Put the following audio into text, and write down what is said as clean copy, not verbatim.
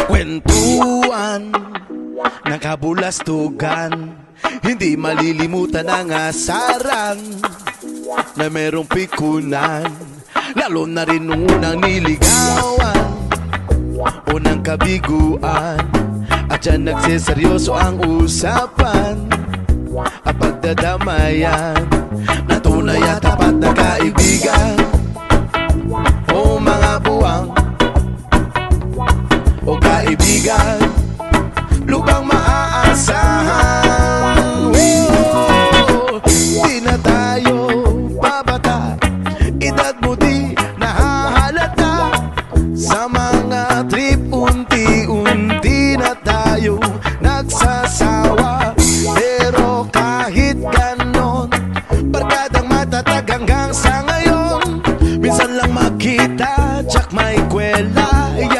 Kwentuhan ng kabulastugan, hindi malilimutan ang asaran na merong pikunan. Lalo na rin nung unang niligawan, unang kabiguan, at dyan nagseseryoso ang usapan at pagdadamayan na tunay at tapat na kaibigan. O mga buwang o kaibigan, lubang maaasahan. Di na tayo babata, edad mo di nahahalata sa mga trip unti-unti.